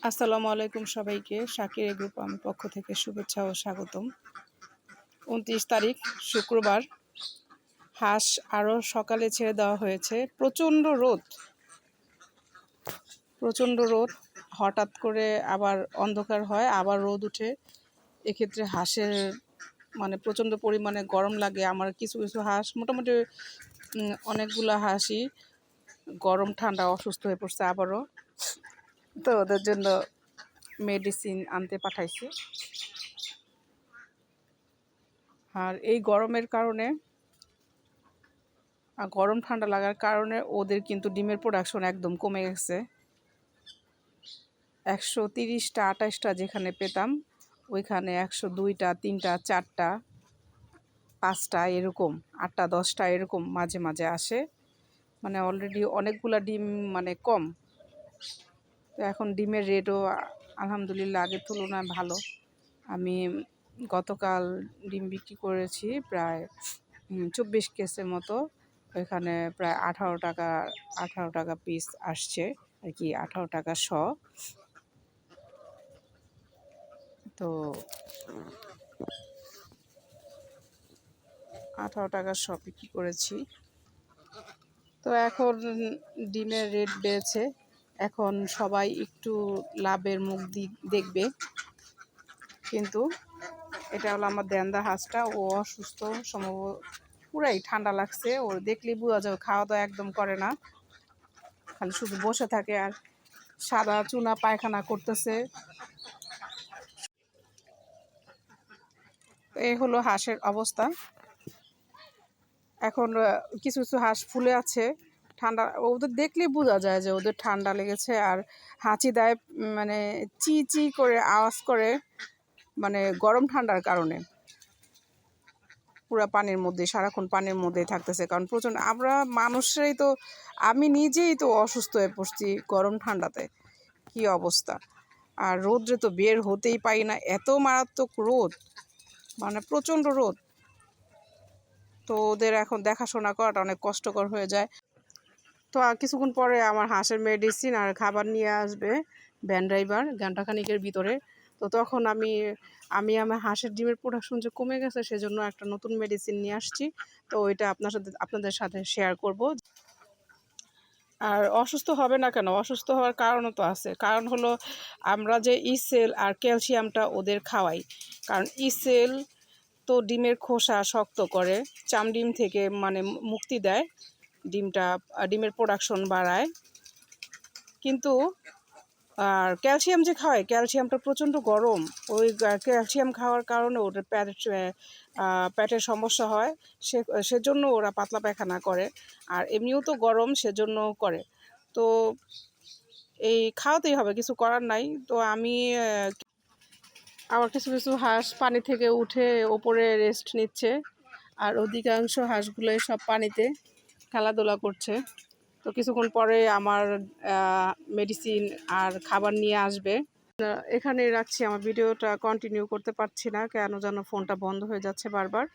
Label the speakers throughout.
Speaker 1: আসসালামু আলাইকুম সবাইকে। শাকির গ্রুপ আমি পক্ষ থেকে শুভেচ্ছা ও স্বাগতম। ২৯ তারিখ শুক্রবার হাঁস আরও সকালে ছেড়ে দেওয়া হয়েছে। প্রচণ্ড রোদ, হঠাৎ করে আবার অন্ধকার হয়, আবার রোদ উঠে। এক্ষেত্রে হাঁসের প্রচণ্ড পরিমাণে গরম লাগে। আমার কিছু কিছু হাঁস মোটামুটি অনেকগুলো হাঁসই গরম ঠান্ডা অসুস্থ হয়ে পড়ছে আবারও। তো ওদের জন্য মেডিসিন আনতে পাঠাইছি। আর এই গরমের কারণে গরম ঠান্ডা লাগার কারণে ওদের কিন্তু ডিমের প্রোডাকশন একদম কমে গেছে। 130টা 28টা যেখানে পেতাম, ওইখানে 102টা 3টা 4টা 5টা এরকম, 8টা 10টা এরকম মাঝে মাঝে আসে। অলরেডি অনেকগুলা ডিম কম। তো এখন ডিমের রেটও আলহামদুলিল্লাহ আগের তুলনায় ভালো। আমি গতকাল ডিম বিক্রি করেছি প্রায় 24 কেসের মতো। এখানে প্রায় 18 টাকা পিস আসছে আর কি, 18 টাকা শ। তো 18 টাকা শ বিক্রি করেছি। তো এখন ডিমের রেট বেড়েছে, এখন সবাই একটু লাভের মুখ দেখবে। কিন্তু এটা হলো আমার দেন্দা হাঁসটা, ও অসুস্থ, সম্ভবত পুরাই ঠান্ডা লাগছে। ওর দেখলেই বোঝা যাবে, খাওয়া দাওয়া একদম করে না, খালি শুধু বসে থাকে আর সাদা চুনা পায়খানা করতেছে। এই হলো হাঁসের অবস্থা। এখন কিছু কিছু হাঁস ফুলে আছে, ঠান্ডা, ওদের দেখলেই বোঝা যায় যে ওদের ঠান্ডা লেগেছে। আর হাঁচি দেয়, চি চি করে আওয়াজ করে, গরম ঠান্ডার কারণে পুরা পানির মধ্যে, সারাক্ষণ পানির মধ্যেই থাকতেছে। কারণ প্রচণ্ড, আমরা মানুষরাই তো, আমি নিজেই তো অসুস্থ হয়ে পড়ছি গরম ঠান্ডাতে, কি অবস্থা। আর রোদ্রে তো বের হতেই পারি না, এত মারাত্মক রোদ, প্রচণ্ড রোদ। তো ওদের এখন দেখাশোনা করাটা অনেক কষ্টকর হয়ে যায়। তো কিছুক্ষণ পরে আমার হাঁসের মেডিসিন আর খাবার নিয়ে আসবে ভ্যান ড্রাইভার, ঘন্টাখানিকের ভিতরে। তো তখন আমি আমার হাঁসের ডিমের প্রোডাকশন যে কমে গেছে, সেজন্য একটা নতুন মেডিসিন নিয়ে আসছি। তো ওইটা আপনাদের সাথে শেয়ার করব। আর অসুস্থ হবে না কেন? অসুস্থ হওয়ার কারণও তো আছে। কারণ হলো, আমরা যে ইসেল আর ক্যালসিয়ামটা ওদের খাওয়াই। কারণ ইসেল তো ডিমের খোসা শক্ত করে, ডিম থেকে মুক্তি দেয়, ডিমের প্রোডাকশন বাড়ায়। কিন্তু আর ক্যালসিয়াম যে খাওয়ায়, ক্যালসিয়ামটা প্রচণ্ড গরম। ওই ক্যালসিয়াম খাওয়ার কারণে ওদের পেটের সমস্যা হয়, সেজন্য ওরা পাতলা পায়খানা করে। আর এমনিও তো গরম, সেজন্য করে। তো এই খাওয়াতেই হবে, কিছু করার নাই। তো আমি আমার কিছু কিছু হাঁস পানি থেকে উঠে ওপরে রেস্ট নিচ্ছে, আর অধিকাংশ হাঁসগুলোই সব পানিতে খেলাধুলা করছে। তো কিছুক্ষণ পরে আমার মেডিসিন আর খাবার নিয়ে আসবে। এখানে রাখছি, আমার ভিডিওটা কন্টিনিউ করতে পারছি না, কেন যেন ফোনটা বন্ধ হয়ে যাচ্ছে বারবার।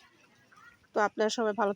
Speaker 1: তো আপনারা সবাই ভালো